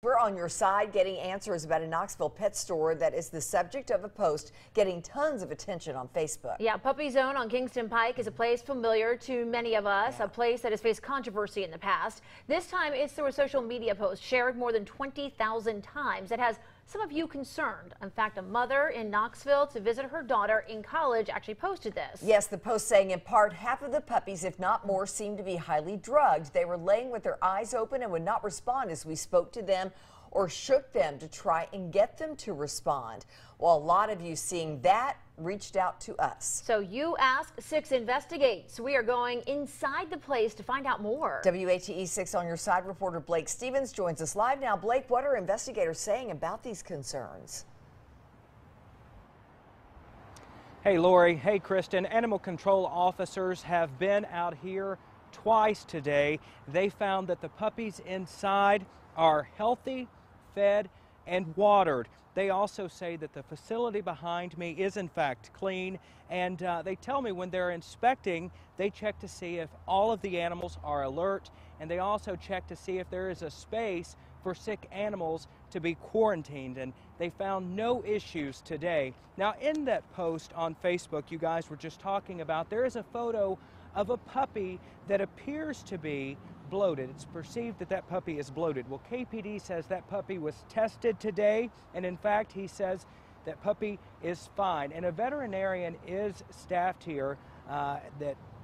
We're on your side getting answers about a Knoxville pet store that is the subject of a post getting tons of attention on Facebook. Yeah, Puppy Zone on Kingston Pike is a place familiar to many of us, a place that has faced controversy in the past. This time it's through a social media post shared more than 20,000 times that has some of you concerned. In fact, a mother in Knoxville to visit her daughter in college actually posted this. Yes, the post saying in part half of the puppies, if not more, seemed to be highly drugged. They were laying with their eyes open and would not respond as we spoke to them or shook them to try and get them to respond. Well, a lot of you seeing that reached out to us. So you ask, 6 investigates. We are going inside the place to find out more. WATE 6 on your side reporter Blake Stevens joins us live now. Blake, what are investigators saying about these concerns? Hey Lori, hey Kristen, animal control officers have been out here twice today. They found that the puppies inside are healthy, fed, and watered. They also say that the facility behind me is in fact clean, and they tell me when they're inspecting, they check to see if all of the animals are alert, and they also check to see if there is a space for sick animals to be quarantined, and they found no issues today. Now, in that post on Facebook you guys were just talking about, there is a photo of a puppy that appears to be bloated. It's perceived that that puppy is bloated. Well, KPD says that puppy was tested today, and in fact he says that puppy is fine. And a veterinarian is staffed here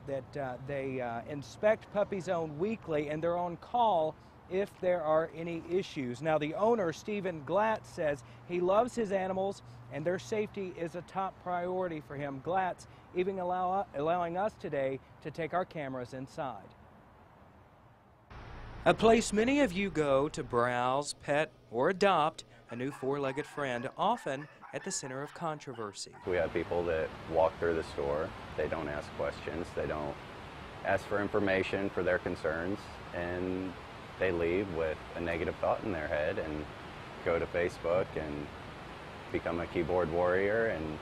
they inspect Puppy Zone weekly, and they're on call if there are any issues. Now, the owner, Stephen Glatz, says he loves his animals and their safety is a top priority for him. Glatz even allowing us today to take our cameras inside. A place many of you go to browse, pet, or adopt a new four-legged friend, often at the center of controversy. We have people that walk through the store. They don't ask questions. They don't ask for information for their concerns, and they leave with a negative thought in their head and go to Facebook and become a keyboard warrior and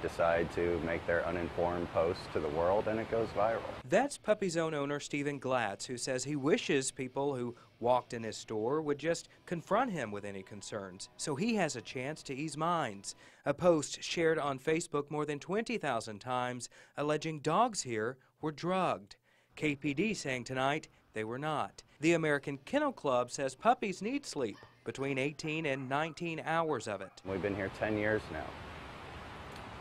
decide to make their uninformed posts to the world, and it goes viral. That's Puppy Zone owner Stephen Glatz, who says he wishes people who walked in his store would just confront him with any concerns, so he has a chance to ease minds. A post shared on Facebook more than 20,000 times alleging dogs here were drugged. KPD saying tonight they were not. The American Kennel Club says puppies need sleep, between 18 and 19 hours of it. We've been here 10 years now.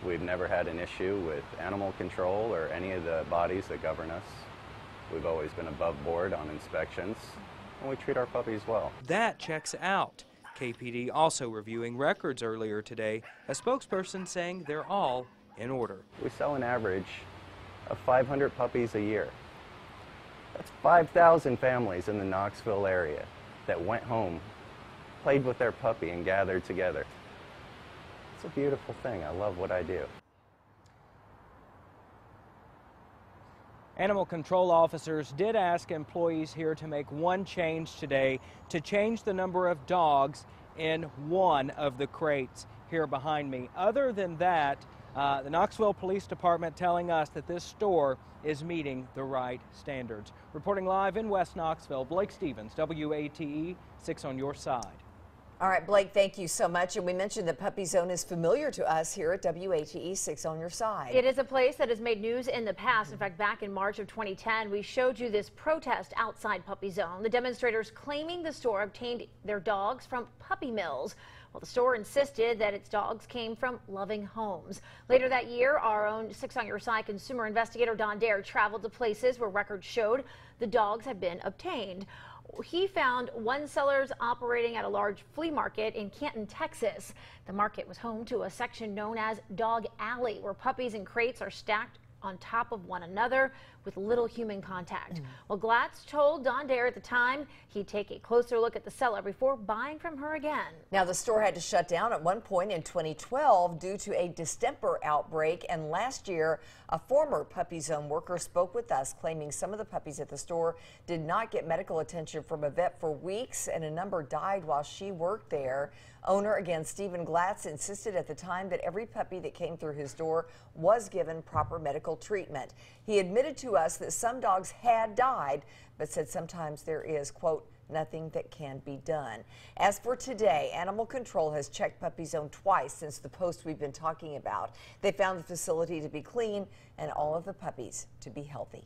We've never had an issue with animal control or any of the bodies that govern us. We've always been above board on inspections, and we treat our puppies well. That checks out. KPD also reviewing records earlier today, a spokesperson saying they're all in order. We sell an average of 500 puppies a year. That's 5,000 families in the Knoxville area that went home, played with their puppy, and gathered together. It's a beautiful thing. I love what I do. Animal control officers did ask employees here to make one change today, to change the number of dogs in one of the crates here behind me. Other than that, the Knoxville Police Department telling us that this store is meeting the right standards. Reporting live in West Knoxville, Blake Stevens, WATE 6 on your side. All right, Blake, thank you so much. And we mentioned that Puppy Zone is familiar to us here at WATE 6 on your side. It is a place that has made news in the past. In fact, back in March of 2010, we showed you this protest outside Puppy Zone. The demonstrators claiming the store obtained their dogs from puppy mills. Well, the store insisted that its dogs came from loving homes. Later that year, our own 6 on your side consumer investigator Don Dare traveled to places where records showed the dogs had been obtained. He found one sellers operating at a large flea market in Canton, Texas. The market was home to a section known as Dog Alley, where puppies and crates are stacked on top of one another with little human contact. Well, Glatz told Don Dare at the time he'd take a closer look at the seller before buying from her again. Now, the store had to shut down at one point in 2012 due to a distemper outbreak, and last year a former Puppy Zone worker spoke with us claiming some of the puppies at the store did not get medical attention from a vet for weeks, and a number died while she worked there. Owner, again, Stephen Glatz, insisted at the time that every puppy that came through his door was given proper medical treatment. He admitted to us that some dogs had died, but said sometimes there is, quote, nothing that can be done. As for today, Animal Control has checked Puppy Zone twice since the post we've been talking about. They found the facility to be clean and all of the puppies to be healthy.